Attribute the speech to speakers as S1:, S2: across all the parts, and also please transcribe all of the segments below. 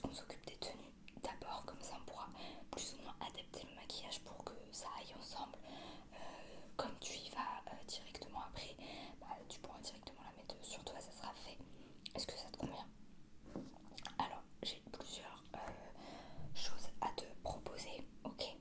S1: qu'on s'occupe des tenues d'abord, comme ça on pourra plus ou moins adapter le maquillage pour que ça aille ensemble. Comme tu y vas directement après, tu pourras directement la mettre sur toi, ça sera fait. Est-ce que ça te convient? Alors, j'ai plusieurs choses à te proposer, ok?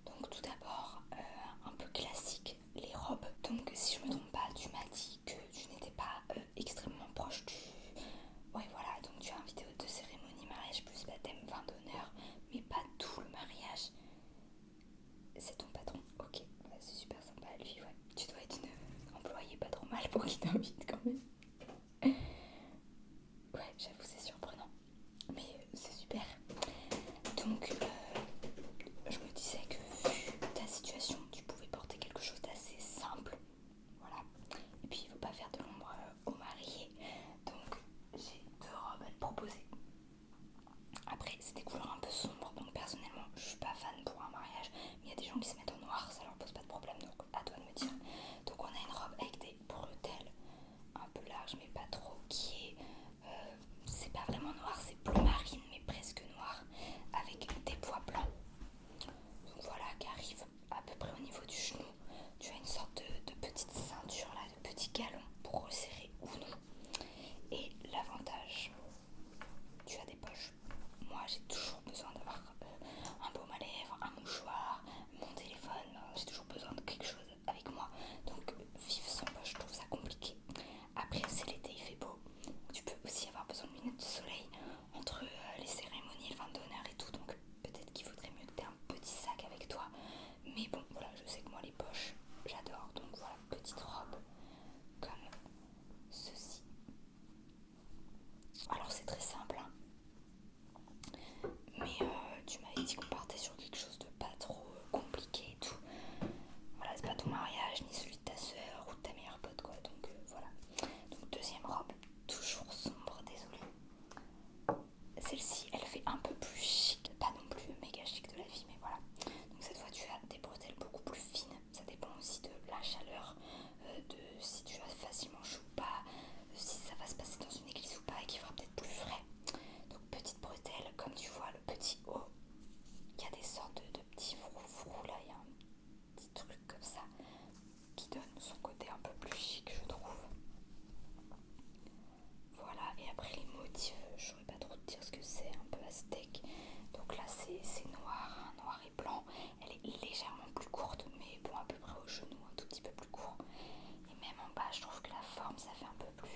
S1: Donc tout d'abord, un peu classique, les robes. Donc si je me trompe pas, tu m'as dit que tu n'étais pas extrêmement proche du... Ouais voilà, donc tu as un vidéo de cérémonie, mariage plus baptême, vin d'honneur, mais pas tout le mariage. C'est ton patron? Ok, c'est super sympa lui, ouais. Tu dois être une employée pas trop mal pour qu'il t'invite quand même. Ouais, j'avoue c'est surprenant, mais c'est super. Donc je me disais que vu ta situation, tu pouvais porter quelque chose d'assez simple. Voilà. Et puis il ne faut pas faire de l'ombre aux mariés. Donc j'ai deux robes à te proposer. Après c'est des couleurs un peu sombres, donc personnellement je suis pas fan pour un mariage. Mais il y a des gens qui se mettent en noir, ça leur pose pas de problème, donc à toi de me dire. Donc on a une robe avec des bretelles un peu larges mais pas trop, qui est... c'est pas vraiment noir, c'est bleu marine mais presque noir, avec des pois blancs. Donc voilà, qui arrive à peu près au niveau du genou. Tu as une sorte de petite ceinture là, de petits galons pour resserrer ou non. Et l'avantage, tu as des poches. Moi j'ai toujours besoin d'avoir un baume à lèvres, un mouchoir, mon téléphone. J'ai toujours besoin de quelque chose avec moi. Donc vivre sans poche, je trouve ça compliqué. Après c'est l'été, il fait beau. Tu peux aussi avoir besoin de lunettes de soleil entre les cérémonies, le vin d'honneur et tout. Donc peut-être qu'il vaudrait mieux que tu aies un petit sac avec toi. Mais bon, voilà, je sais que moi les poches, j'adore. Donc voilà, petite robe comme ceci. Alors c'est très simple, hein. Mais tu m'avais dit qu'on partait sur quelque chose de pas trop compliqué et tout. Voilà, c'est pas ton mariage, ni celui de ta soeur ou de ta meilleure pote quoi. Donc voilà. Donc deuxième robe, toujours sombre, désolée. Celle-ci, elle fait un peu plus chic, pas non plus méga chic de la vie, mais voilà. Donc cette fois, tu as des bretelles beaucoup plus fines. Ça dépend aussi de la chaleur, de si tu as facilement chaud ou pas, si ça va se passer dans une église ou pas et qu'il fera peut-être plus frais. Donc petite bretelle, comme tu vois, le petit haut, il y a des sortes de petits froufrous là, il y a un petit truc comme ça qui donne son côté un peu plus chic, je trouve. Voilà, et après les motifs, je saurais pas trop te dire ce que c'est, un peu aztèque. Donc là c'est noir, hein, noir et blanc. Elle est légèrement plus courte, mais bon à peu près au genou, un tout petit peu plus court. Et même en bas, je trouve que la forme, ça fait un peu plus,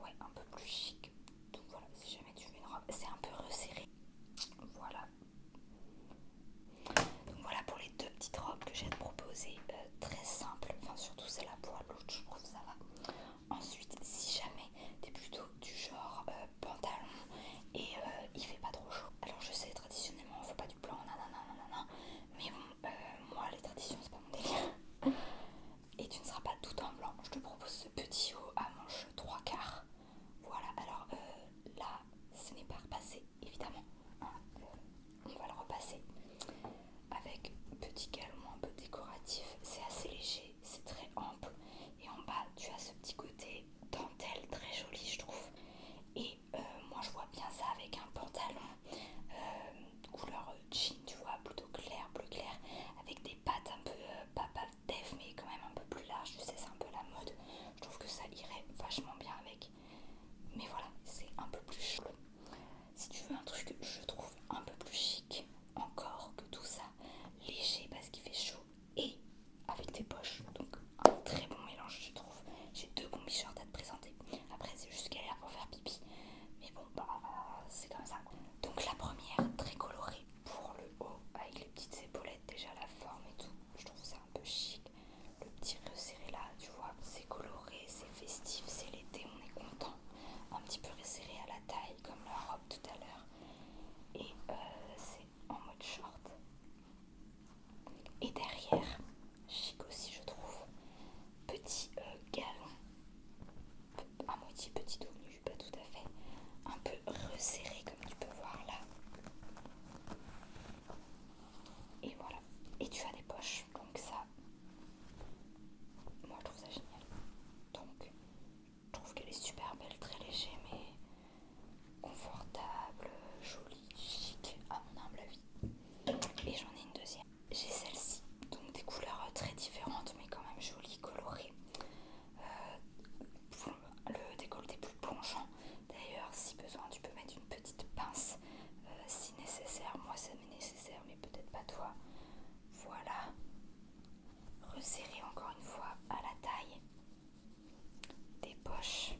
S1: ouais, un peu plus chic. Donc voilà, si jamais tu veux une robe, c'est un peu resserré. Voilà. Donc voilà pour les deux petites robes que j'ai à te proposer, très simples. Enfin surtout celle-là pour l'autre, je trouve ça va. Ensuite, si jamais t'es plutôt du genre pantalon et il fait pas trop chaud. Alors je sais, traditionnellement on fait pas du blanc, nanana, nanana, mais bon, moi les traditions c'est pas mon délire. Et tu ne seras pas tout en blanc. Je te propose ce petit haut à manches 3/4. Voilà, alors là, ce n'est pas repassé, évidemment. Hein, on va le repasser avec petit galon un peu décoratif. C'est assez léger, c'est très ample. Et en bas, tu as ce petit côté dentelle très joli, je trouve. Et moi, je vois bien ça avec un pantalon couleur jean, tu vois, plutôt clair, bleu clair, avec des pattes un peu, pas def, mais quand même un peu plus large. Tu sais, c'est un peu la mode. Je trouve que ça irait vachement bien avec. Mais voilà, c'est un peu plus chaud. Si tu veux un truc, je trouve un peu plus chic encore que tout ça, léger parce qu'il fait chaud et avec des poches, donc un très bon mélange je trouve. J'ai deux combi shorts à te présenter. Après c'est juste galère pour faire pipi, mais bon c'est comme ça. Donc la première très colorée pour le haut avec les petites épaulettes, déjà la forme et tout, je trouve ça un peu chic. Le petit resserré là, tu vois, c'est coloré, c'est festif, c'est l'été, on est content. Un petit peu resserré à la taille comme la robe tout à l'heure. Et c'est en mode short. Et derrière, chic aussi je trouve, petit galon, à moitié petit dos nu, pas tout à fait, un peu resserré comme tu peux voir là. Et voilà, et tu as des poches, donc ça, moi je trouve ça génial. Donc je trouve qu'elle est super belle, très léger mais confortable, toi. Voilà. Resserrer encore une fois à la taille. Des poches.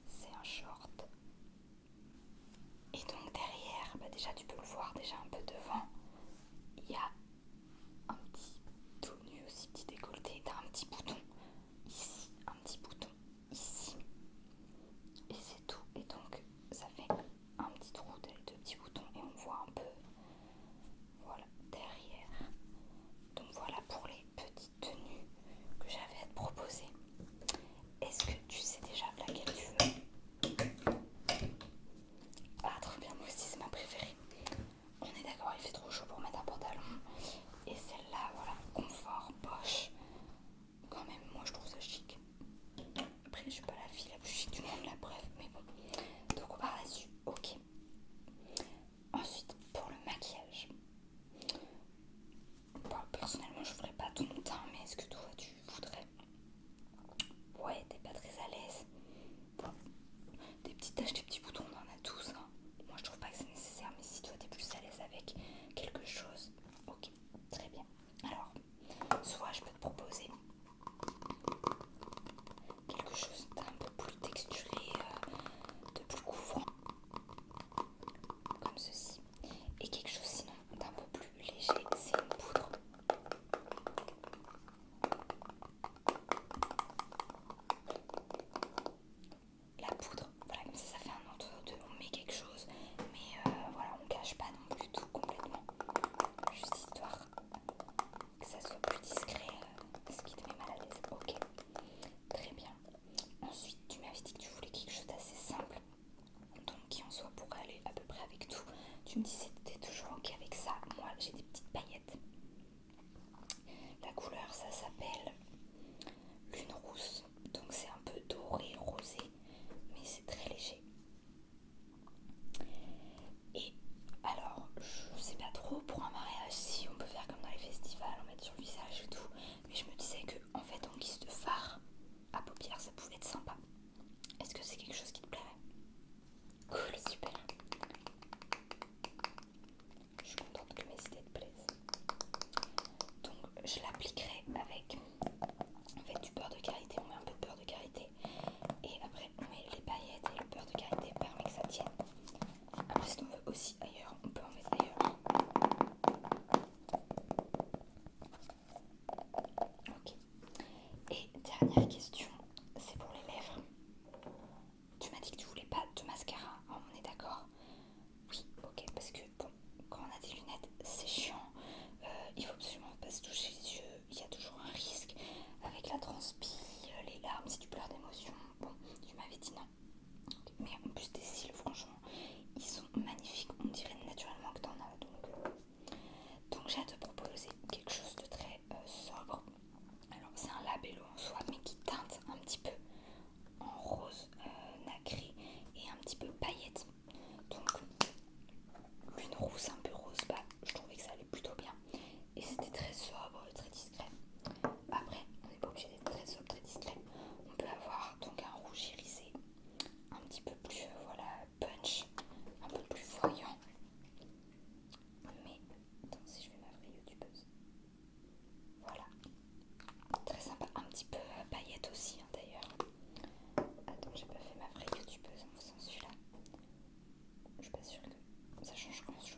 S1: C'est un short. Et donc derrière, déjà tu peux le voir déjà un peu devant, il y a un petit dos nu aussi, petit décolleté, t'as un petit bouton ici, un petit bouton ici, et c'est tout. Et donc ça fait un petit trou, t'as les deux petits boutons et on voit un peu, voilà, derrière. Donc voilà pour les petites tenues que j'avais à te proposer. Est-ce que tu sais déjà laquelle tu veux? Ah, trop bien, moi aussi c'est ma préférée. On est d'accord, il fait trop chaud pour mettre un pantalon. Et celle-là, voilà, confort, poche. Quand même, moi je trouve ça chic. Après, je suis pas la fille la plus chic du monde, la bref, mais bon. Donc on part là-dessus, ok. Ensuite, pour le maquillage. Bon, personnellement, je ferais pas ton teint, mais est-ce que toi tu voudrais? Ouais, t'es pas très à l'aise. Bon, des petites taches, des petits boutons, on en a tous, hein. Moi je trouve pas que c'est nécessaire, mais si toi t'es plus à l'aise avec quelque chose, ok, très bien. Alors, soit je peux te proposer quelque chose d'un peu plus texturé, de plus couvrant, comme ceci, et quelque chose sinon d'un peu plus léger, c'est une poudre. La poudre, voilà, comme ça fait un entre-deux, on met quelque chose, mais voilà, on cache pas non plus tout complètement, juste histoire que ça soit plus discret, ce qui te met mal à l'aise. Ok, très bien. Ensuite, tu m'avais dit que tu voulais quelque chose d'assez simple, donc qui en soit pourrait aller à peu près avec tout. Tu me disais que tu étais toujours ok avec ça. Moi, j'ai des petites paillettes. La couleur, ça s'appelle Lune Rousse, donc c'est un peu doré, rosé, mais c'est très léger. Et alors, je sais pas trop pour un mariage si on peut faire comme dans les festivals, en mettre sur le visage et tout, mais je me disais que en fait en guise de fard à paupières ça pouvait être sympa. Est-ce que c'est quelque chose qui te plairait? Cool, super. Je suis contente que mes idées te plaisent. Donc je l'appliquerai avec en fait du beurre de karité, on met un peu de beurre de karité et après on met les paillettes et le beurre de karité permet que ça tienne. Après si on veut aussi ailleurs, on peut en mettre ailleurs. Ok. Et dernière question, c'est pour les lèvres. Tu m'as dit que tu voulais pas de mascara, hein, on est d'accord? Oui, ok, parce que bon, quand on a des lunettes, c'est chiant. Il faut absolument pas se toucher les yeux. Il y a toujours un risque avec la transpi, les larmes, si tu pleures d'émotion. Bon, tu m'avais dit non. Mais en plus tes cils, franchement, ils sont magnifiques. On dirait naturellement que t'en as. Donc j'ai à te proposer quelque chose de très sobre. Alors c'est un labello en soi, mais qui teinte un petit peu en rose nacré et un petit peu paillette. Donc Lune Rousse un peu rose, je trouvais que ça allait plutôt bien. Et c'était très sobre, très discret. Après, on n'est pas obligé d'être très sobre, très discret. On peut avoir donc un rouge irisé, un petit peu plus voilà, punch, un peu plus voyant. Mais attends, si je fais ma vraie youtubeuse. Voilà, très sympa, un petit peu paillette aussi hein, d'ailleurs. Attends, j'ai pas fait ma vraie youtubeuse en faisant celui-là. Je suis pas sûre que ça change grand chose.